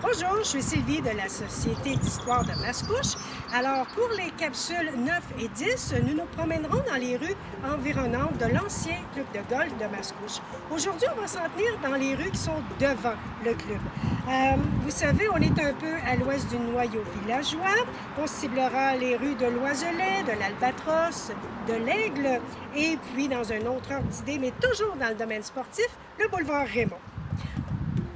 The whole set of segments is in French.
Bonjour, je suis Sylvie de la Société d'histoire de Mascouche. Alors, pour les capsules 9 et 10, nous nous promènerons dans les rues environnantes de l'ancien club de golf de Mascouche. Aujourd'hui, on va s'en tenir dans les rues qui sont devant le club. Vous savez, on est un peu à l'ouest du noyau villageois. On ciblera les rues de l'Oiselet, de l'Albatros, de l'Aigle, et puis dans un autre ordre d'idée, mais toujours dans le domaine sportif, le boulevard Raymond.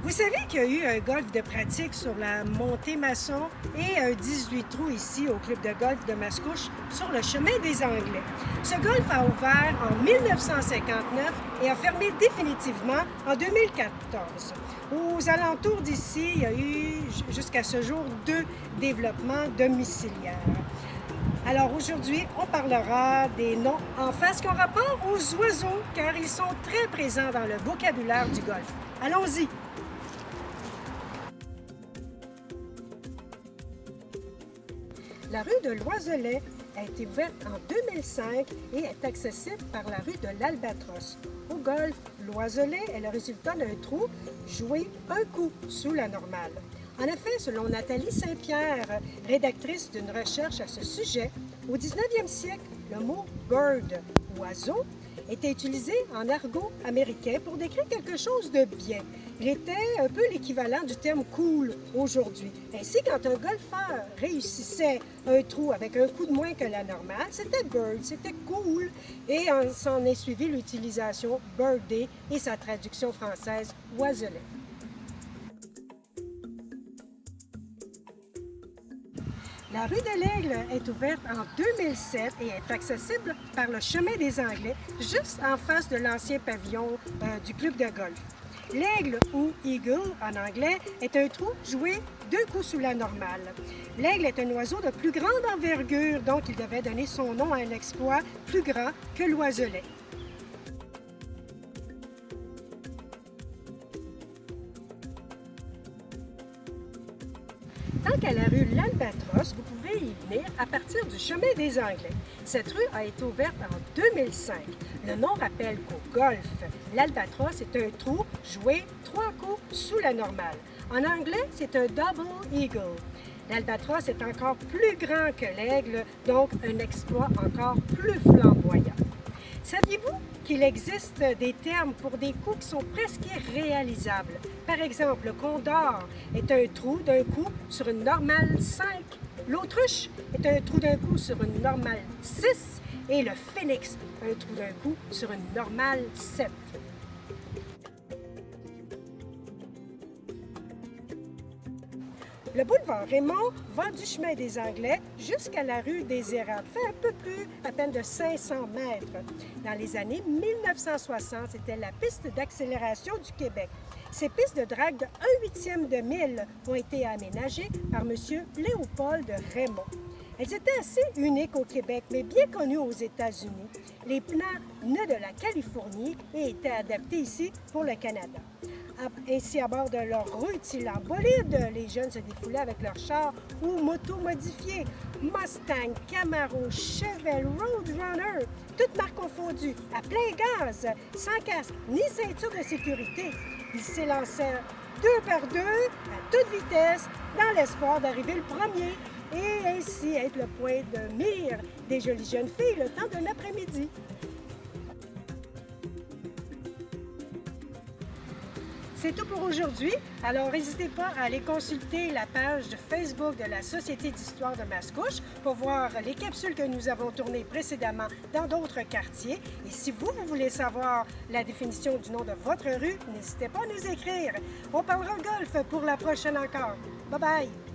Vous savez qu'il y a eu un golf de pratique sur la montée Masson et un 18 trous ici au club de golf de Mascouche sur le chemin des Anglais. Ce golf a ouvert en 1959 et a fermé définitivement en 2014. Aux alentours d'ici, il y a eu jusqu'à ce jour 2 développements domiciliaires. Alors aujourd'hui, on parlera des noms en face qui ont rapport aux oiseaux car ils sont très présents dans le vocabulaire du golf. Allons-y! La rue de l'Oiselet a été ouverte en 2005 et est accessible par la rue de l'Albatros. Au golf, l'Oiselet est le résultat d'un trou joué un coup sous la normale. En effet, selon Nathalie Saint-Pierre, rédactrice d'une recherche à ce sujet, au 19e siècle, le mot « bird » oiseau était utilisé en argot américain pour décrire quelque chose de bien. Il était un peu l'équivalent du terme « cool » aujourd'hui. Ainsi, quand un golfeur réussissait un trou avec un coup de moins que la normale, c'était « bird », c'était « cool ». Et s'en est suivi l'utilisation « birdie » et sa traduction française « oiselet ». La rue de l'Aigle est ouverte en 2007 et est accessible par le chemin des Anglais, juste en face de l'ancien pavillon du club de golf. L'aigle, ou eagle en anglais, est un trou joué 2 coups sous la normale. L'aigle est un oiseau de plus grande envergure, donc il devait donner son nom à un exploit plus grand que l'oiselet. Tant qu'à la rue l'Albatros, vous pouvez y venir à partir du chemin des Anglais. Cette rue a été ouverte en 2005. Le nom rappelle qu'au golf, l'Albatros est un trou joué 3 coups sous la normale. En anglais, c'est un double eagle. L'Albatros est encore plus grand que l'aigle, donc un exploit encore plus flamboyant. Saviez-vous qu'il existe des termes pour des coups qui sont presque irréalisables? Par exemple, le condor est un trou d'un coup sur une normale 5. L'autruche est un trou d'un coup sur une normale 6. Et le phénix, un trou d'un coup sur une normale 7. Le boulevard Raymond va du chemin des Anglais jusqu'à la rue des Érables, fait un peu plus, à peine de 500 mètres. Dans les années 1960, c'était la piste d'accélération du Québec. Ces pistes de drague de 1/8 de mille ont été aménagées par M. Léopold Raymond. Elles étaient assez uniques au Québec, mais bien connues aux États-Unis. Les pneus venaient de la Californie et étaient adaptés ici pour le Canada. Ainsi, à bord de leur rutilant bolide, les jeunes se défoulaient avec leurs chars ou motos modifiées. Mustang, Camaro, Chevelle, Roadrunner, toutes marques confondues, à plein gaz, sans casque ni ceinture de sécurité. Ils s'élancèrent 2 par 2, à toute vitesse, dans l'espoir d'arriver le premier et ainsi être le point de mire des jolies jeunes filles le temps d'un après-midi. C'est tout pour aujourd'hui, alors n'hésitez pas à aller consulter la page de Facebook de la Société d'histoire de Mascouche pour voir les capsules que nous avons tournées précédemment dans d'autres quartiers. Et si vous voulez savoir la définition du nom de votre rue, n'hésitez pas à nous écrire. On parlera golf pour la prochaine encore. Bye bye!